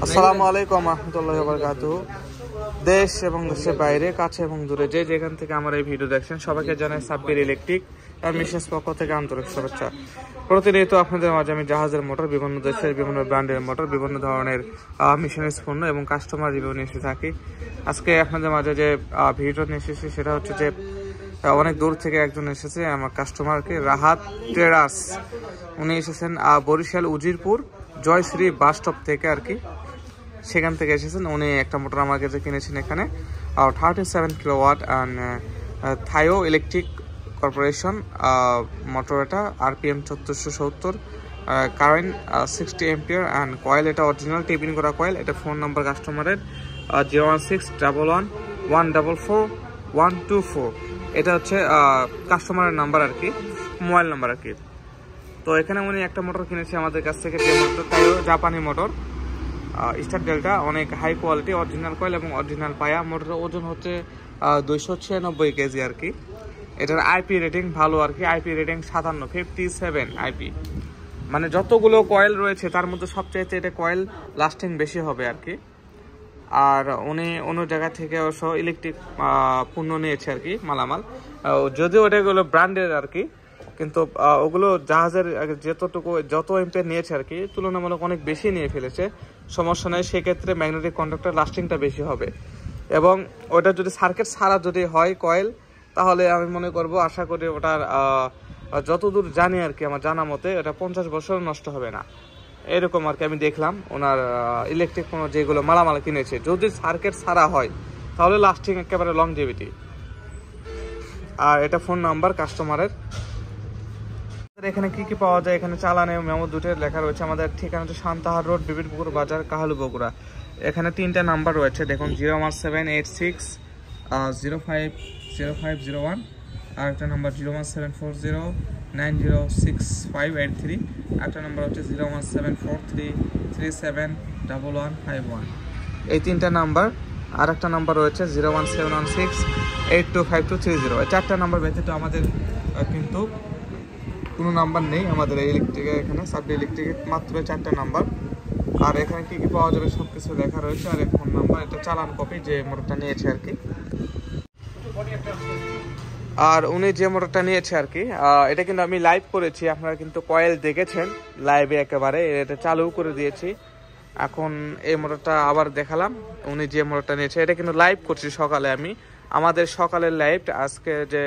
আসসালামু আলাইকুম রহমতুল্লাহি ওয়া বারাকাতুহু। দেশ এবং দেশের বাইরে, কাছে এবং দূরে যে যেখান থেকে আমার এই ভিডিও দেখছেন সবাইকে জানাই সাব্বির ইলেকট্রিক আর মিশনস পক্ষ থেকে আন্তরিক শুভেচ্ছা। প্রতিনিয়ত আপনাদের মাঝে আমি জাহাজের মোটর, বিভিন্ন দেশের বিভিন্ন ব্র্যান্ডের মোটর, বিভিন্ন ধরনের মিশনারিজ পণ্য এবং কাস্টমার রিভিউ নিয়ে এসে থাকি। আজকে আপনাদের মাঝে যে ভিডিও নিয়ে এসেছি সেটা হচ্ছে যে অনেক দূর থেকে একজন এসেছে আমার কাস্টমারকে, রাহাত ট্রেডার্স। উনি এসেছেন বরিশাল উজিরপুর জয়শ্রী বাস স্টপ থেকে আর কি, সেখান থেকে এসেছেন। উনি একটা মোটর আমার কাছে কিনেছেন এখানে 37 কিলোওয়াট অ্যান্ড থাইও ইলেকট্রিক কর্পোরেশন মোটর। এটা RPM 1470, current 60 ampere and coil এটা অরিজিনাল টেপিং করা কয়েল। এটা ফোন নাম্বার কাস্টমারের 01611144124। এটা হচ্ছে কাস্টমারের নাম্বার আর কি, মোবাইল নাম্বার আর কি। তো এখানে উনি একটা মোটর কিনেছে আমাদের কাছ থেকে, যে মোটর তাইও জাপানি মোটর স্টার ডেল্টা, অনেক হাই কোয়ালিটি, অরিজিনাল কয়েল এবং অরিজিনাল পায়া। মোটরের ওজন হচ্ছে 296 কেজি আর কি। এটার আইপি রেটিং ভালো আর কি, আইপি রেটিং 57 আইপি। মানে যতগুলো কয়েল রয়েছে তার মধ্যে সবচাইতে এটা কয়েল লাস্টিং বেশি হবে আর কি। আর উনি অন্য জায়গা থেকে অবশ্য ইলেকট্রিক পণ্য নিয়েছে আর কি, মালামাল। যদিও ওটাগুলো ব্র্যান্ডের আর কি, কিন্তু ওগুলো জাহাজের যত এম্পিয়ার নিয়েছে আর কি, তুলনামূলক অনেক বেশি নিয়ে ফেলেছে। সমস্যা নেই, সেক্ষেত্রে ম্যাগনেটিক কন্ডাক্টর লাস্টিংটা বেশি হবে। এবং ওটা যদি সার্কিট ছাড়া যদি হয় কয়েল, তাহলে আমি মনে করব, আশা করি ওটার যতদূর জানি আর কি, আমার জানা মতে ওটা 50 বছর নষ্ট হবে না, এরকম আর কি। আমি দেখলাম ওনার ইলেকট্রিক কোনো যেগুলো মালামাল কিনেছে, যদি সার্কিট ছাড়া হয় তাহলে লাস্টিং একেবারে লংজিভিটি। আর এটা ফোন নাম্বার কাস্টমারের। এখানে কি কি পাওয়া যায়, এখানে চালানে মেমো দুটোর লেখা রয়েছে। আমাদের ঠিকানা হচ্ছে সান্তাহার রোড, বিবিরপুকুর বাজার, কাহালু, বগুড়া। এখানে 3টা নাম্বার রয়েছে দেখুন, 01786050501, আর একটা নাম্বার 01740906583, একটা নাম্বার হচ্ছে 01743371151। এই 3টা নাম্বার। আর একটা নাম্বার রয়েছে 01716825230। এই 4টা নাম্বার ব্যতীত আমাদের কিন্তু কোনো নাম্বার নেই আমাদের এই ইলেকট্রিকের। এখানে সাব্বির ইলেকট্রিকের মাত্র 4টা নাম্বার। আর এখানে কি কি পাওয়া যাবে সব কিছু লেখা রয়েছে। আর ফোন নাম্বার, এটা চালান কপি যে মোটরটা নিয়েছে আর কি। আর উনি যে মোটরটা নিয়েছে আর কি, এটা কিন্তু আমি লাইভ করেছি, আপনারা কিন্তু কয়েল দেখেছেন লাইভে একেবারে। এটা চালু করে দিয়েছি। এখন এই মোটরটা আবার দেখালাম। উনি যে মোটরটা নিয়েছে এটা কিন্তু লাইভ করছি সকালে আমি, আমাদের সকালের লাইভ। আজকে যে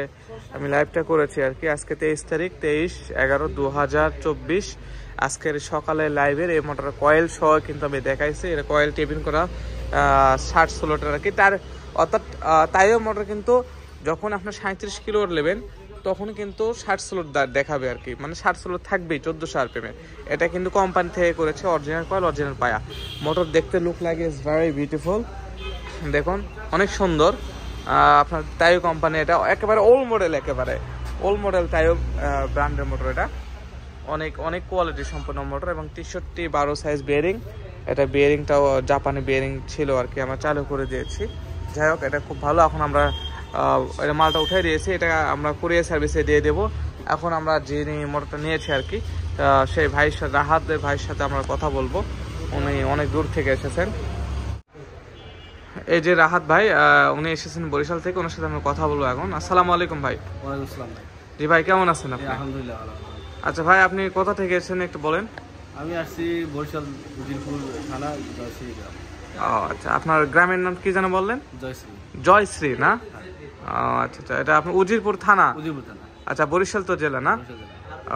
আমি লাইভটা করেছি আর কি, আজকে 23 তারিখ 23/11/2024। আজকের সকালের লাইভের এই মোটরের কয়েল সহ কিন্তু আমি দেখাইছি। এটা কয়েল টেপিং করা 60 স্লটের আর কি। তার অর্থাৎ তাইও মোটর কিন্তু যখন আপনার 37 কিলো নেবেন তখন কিন্তু 60 স্লট দেখাবে আর কি, মানে 60 স্লট থাকবেই 1400 RPM। এটা কিন্তু কোম্পানি থেকে করেছে, অরিজিনাল কয়েল, অরিজিনাল পায়া। মোটর দেখতে লুক লাগে ইজ ভেরি বিউটিফুল, দেখুন অনেক সুন্দর। আপনার তাইও কোম্পানি, এটা একেবারে ওল্ড মডেল, একেবারে ওল্ড মডেল তাইও ব্র্যান্ডের মোটর। এটা অনেক অনেক কোয়ালিটি সম্পন্ন মোটর এবং 63/12 সাইজ বিয়ারিং। এটা বিয়ারিংটাও জাপানি বিয়ারিং ছিল আর কি, আমরা চালু করে দিয়েছি। যাই হোক, এটা খুব ভালো। এখন আমরা এটা মালটা উঠে দিয়েছি, এটা আমরা কুরিয়ার সার্ভিসে দিয়ে দেবো। এখন আমরা যিনি মোটরটা নিয়েছি আর কি, সেই ভাইয়ের সাথে, রাহাতের ভাইয়ের সাথে আমরা কথা বলবো। উনি অনেক দূর থেকে এসেছেন। এই যে রাহাত ভাই, উনি এসেছেন বরিশাল থেকে, ওনার সাথে আমরা কথা বলবো এখন। আসসালামু আলাইকুম ভাই। ওয়ালাইকুম আসসালাম ভাই। জি ভাই, কেমন আছেন আপনি? আলহামদুলিল্লাহ ভালো। আচ্ছা ভাই, আপনি কোথা থেকে এসেছেন একটু বলেন। আমি আসছি বরিশাল উজিরপুর থানা, জয়শ্রী গ্রাম। আচ্ছা, আপনার গ্রামের নাম কি যেন বললেন? জয়শ্রী। জয়শ্রী না? আচ্ছা আচ্ছা, এটা আপনার উজিরপুর থানা? উজিরপুর থানা। আচ্ছা, বরিশাল তো জেলা না?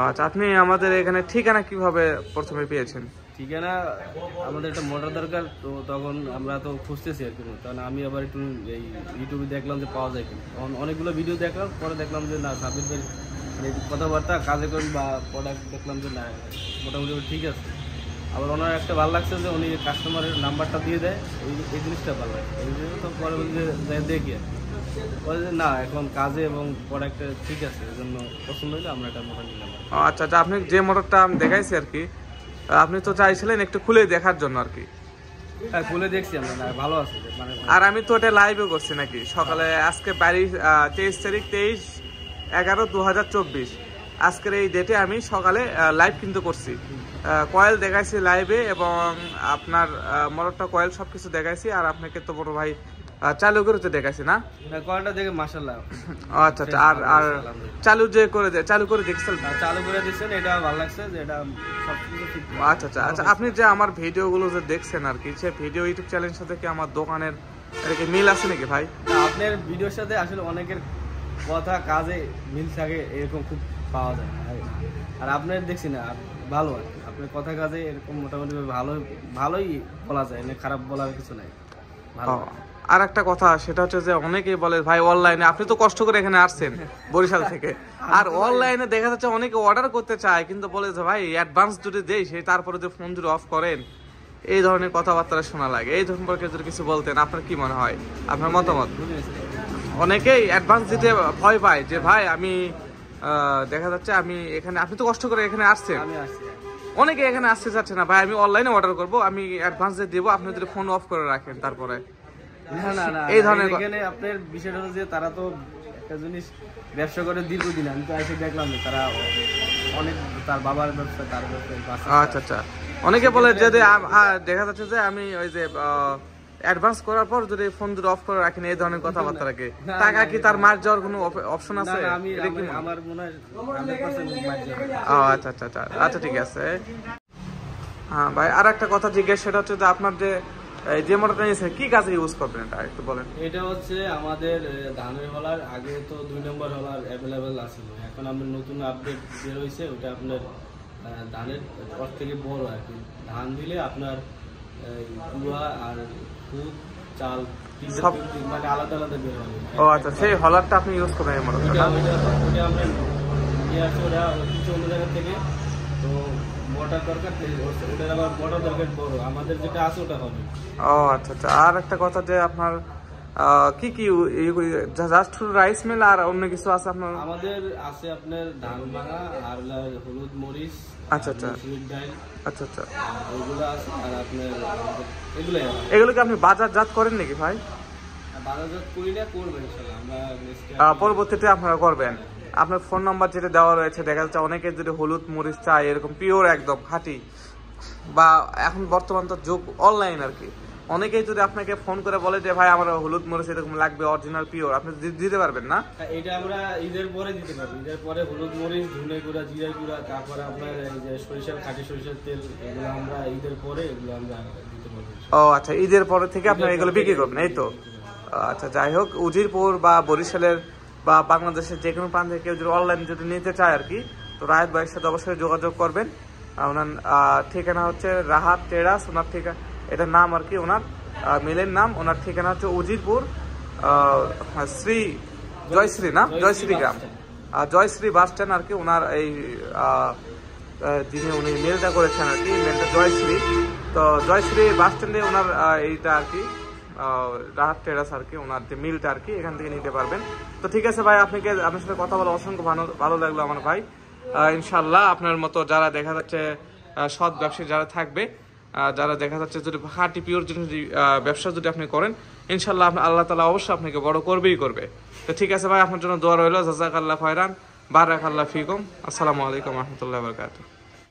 আচ্ছা, আপনি আমাদের এখানে ঠিকানা কিভাবে প্রথমে পেয়েছেন? ঠিকানা, আমাদের একটা মোটর দরকার, তো তখন আমরা তো খুঁজতেছি আর কি। কারণ আমি আবার একটু এই ইউটিউবে দেখলাম যে পাওয়া যায় কিনা, তখন অনেকগুলো ভিডিও দেখলাম, পরে দেখলাম যে না, সাব্বির ভাই মানে কথাবার্তা, কাজে করেন বা প্রোডাক্ট দেখলাম যে না, মোটামুটি ঠিক আছে। আবার ওনার একটা ভালো লাগছে যে উনি কাস্টমারের নাম্বারটা দিয়ে দেয়, এই জিনিসটা ভালো লাগে। এই জন্য তো পরে দেখি বলে যে না, এখন কাজে এবং প্রোডাক্টে ঠিক আছে, এই জন্য পছন্দ হলে আমরা একটা মোটর নিলাম। আচ্ছা আচ্ছা, আপনি যে মোটরটা আমি দেখাইছি আর কি, আপনি তো চাইছিলেন একটু খুলে দেখার জন্য আর কি। হ্যাঁ, খুলে দেখছি আমরা, না ভালো আছে মানে। আর আমি তো এটা লাইভও করছি নাকি সকালে, আজকে 23 তারিখ 23/11/2024। আজকের এই ডেটে আমি সকালে লাইভ কিন্তু করছি, কয়েল দেখাইছি লাইভে এবং আপনার মোটরটা কয়েল সবকিছু দেখাইছি। আর আপনাকে তো বড় ভাই চালু করে তো দেখাইছি না? কয়েলটা দেখে মাশাআল্লাহ। আচ্ছা আচ্ছা। আর চালু করে দেখছেন? চালু করে দিচ্ছেন, এটা ভালো লাগছে যে এটা সবকিছু ঠিক। আচ্ছা আচ্ছা আচ্ছা। আপনি যে আমার ভিডিওগুলো যে দেখছেন আর কি, সে ভিডিও ইউটিউব চ্যানেলের সাথে কি আমার দোকানের কি মিল আছে নাকি ভাই? আপনার ভিডিওর সাথে আসলে অনেকের কথা কাজে মিল থাকে, এরকম খুব পাওয়া যায়। আর আপনার দেখছি না ভালো, আর কি আপনার কথা কাজে এরকম মোটামুটি ভালোই বলা যায়, খারাপ বলার কিছু নাই, ভালো। আর একটা কথা, সেটা হচ্ছে যে অনেকেই বলে ভাই অনলাইনে, আপনি তো কষ্ট করে এখানে আসছেন বরিশাল থেকে, আর অনলাইনে দেখা যাচ্ছে অনেকে অর্ডার করতে চায় কিন্তু বলে যে ভাই অ্যাডভান্স যদি দেই সেই তারপরে যে ফোন যদি অফ করেন, এই ধরনের কথাবার্তা শোনা লাগে। এই সম্পর্কে যদি কিছু বলতেন, আপনার কি মনে হয়, আপনার মতামত? অনেকেই অ্যাডভান্স দিতে ভয় পায় যে ভাই আমি দেখা যাচ্ছে আমি এখানে, আপনি তো কষ্ট করে এখানে আসছেন, অনেকে এখানে আসতে চাচ্ছে না ভাই আমি অনলাইনে অর্ডার করবো, আমি অ্যাডভান্স দিয়ে দেবো, আপনি যদি ফোন অফ করে রাখেন তারপরে। এই ধরনের এখানে আপনার বিষয়টা হচ্ছে যে তারা তো একটা জিনিস ব্যবসা করে দীর্ঘদিন, আমি তো এসে দেখলাম যে তারা অনেক, তার বাবার ব্যবসা, তার ব্যবসা। আচ্ছা আচ্ছা। অনেকে বলে যে দেখা যাচ্ছে যে আমি ওই যে অ্যাডভান্স করার পর যদি ফোন যদি অফ করে রাখেন, এই ধরনের কথাবার্তা রাখে, টাকা কি তার মার যাওয়ার কোনো অপশন আছে? আমার মনে হয় আচ্ছা আচ্ছা আচ্ছা আচ্ছা, ঠিক আছে। হ্যাঁ ভাই, আর একটা কথা জিজ্ঞেস, সেটা হচ্ছে যে আপনার যে মোটরটা নিয়েছেন কি কাজে ইউজ করবেন, এটা একটু বলেন। এটা হচ্ছে আমাদের ধানের হলার, আগে তো 2 নম্বর হলার অ্যাভেলেবেল আছিল, এখন আমরা নতুন আপডেট বের হয়েছে, ওটা আপনার ধানের পর থেকে বড় আর কি। ধান দিলে আপনার কুয়া আর খুব চাল সব মানে আলাদা আলাদা বের হবে। ও আচ্ছা, সেই হলারটা আপনি ইউজ করবেন এই মোটরটা? ওটা আমরা নিয়ে আসি, ওটা কিছু অন্য জায়গা থেকে, তো মোটর দরকার, ওটার আবার মোটর দরকার বড়, আমাদের যেটা আছে ওটা হবে। ও আচ্ছা আচ্ছা। আর একটা কথা, যে আপনার কি কি জাস্ট রাইস মিল আর অন্য কিছু আছে আপনার? আমাদের আছে আপনার ধান ভাঙা আর হলুদ মরিচ। আচ্ছা আচ্ছা আচ্ছা আচ্ছা, এগুলো আছে। আর আপনার এগুলো কি আপনি বাজারজাত করেন নাকি ভাই? বাজারজাত করি না, করবো ইনশাআল্লাহ আমরা পরবর্তীতে আপনারা করবেন। আপনার ফোন নাম্বার যেটা দেওয়া রয়েছে, দেখা যাচ্ছে অনেকে যদি হলুদ মরিচ চায় এরকম পিওর একদম খাঁটি, বা এখন বর্তমান তো যুগ অনলাইন আর কি, অনেকেই যদি আপনাকে ফোন করে বলে যে ভাই আমার হলুদ মরিচ এরকম লাগবে অরিজিনাল পিওর, আপনি দিতে পারবেন না? এটা আমরা ঈদের পরে দিতে পারবো। ঈদের পরে হলুদ মরিচ, ধনে গুঁড়া, জিরা গুঁড়া, তারপরে আপনার এই যে সরিষার খাঁটি সরিষার তেল, এগুলো আমরা ঈদের পরে এগুলো আমরা দিতে পারবো। ও আচ্ছা, ঈদের পরে থেকে আপনারা এগুলো বিক্রি করবেন, এই তো? আচ্ছা, যাই হোক, উজিরপুর বা বরিশালের বা বাংলাদেশের যে কোনো প্রান্ত থেকে কেউ যদি অনলাইন যদি নিতে চায় আর কি, তো রাহাত ভাইয়ের সাথে অবশ্যই যোগাযোগ করবেন। ওনার ঠিকানা হচ্ছে রাহাত টেরাস, ওনার ঠিকানা, এটার নাম আর কি, ওনার মিলের নাম। ওনার ঠিকানা হচ্ছে উজিরপুর শ্রী জয়শ্রী, না জয়শ্রী গ্রাম, জয়শ্রী বাস স্ট্যান্ড আর কি। ওনার এই যিনি উনি মেলটা করেছেন আর কি, মেলটা জয়শ্রী, তো জয়শ্রী বাস স্ট্যান্ডে ওনার এইটা আর কি, রাহাত টেরাস আর কি, ওনার যে মিলটা আর কি, এখান থেকে নিতে পারবেন। তো ঠিক আছে ভাই, আপনার সাথে কথা বলে অসংখ্য ভালো লাগলো আমার ভাই। ইনশাল্লাহ আপনার মতো যারা দেখা যাচ্ছে সৎ ব্যবসায়ী যারা থাকবে, যারা দেখা যাচ্ছে যদি খাঁটি পিওর যদি ব্যবসা যদি আপনি করেন, ইনশাল্লাহ আল্লাহ তাআলা অবশ্যই আপনাকে বড় করবেই করবে। তো ঠিক আছে ভাই, আপনার জন্য দোয়া রইল। জাযাকাল্লাহু খায়রান, বারাকাল্লাহু ফিকুম। আসসালামু আলাইকুম ওয়া রাহমাতুল্লাহি ওয়া বারাকাতুহু।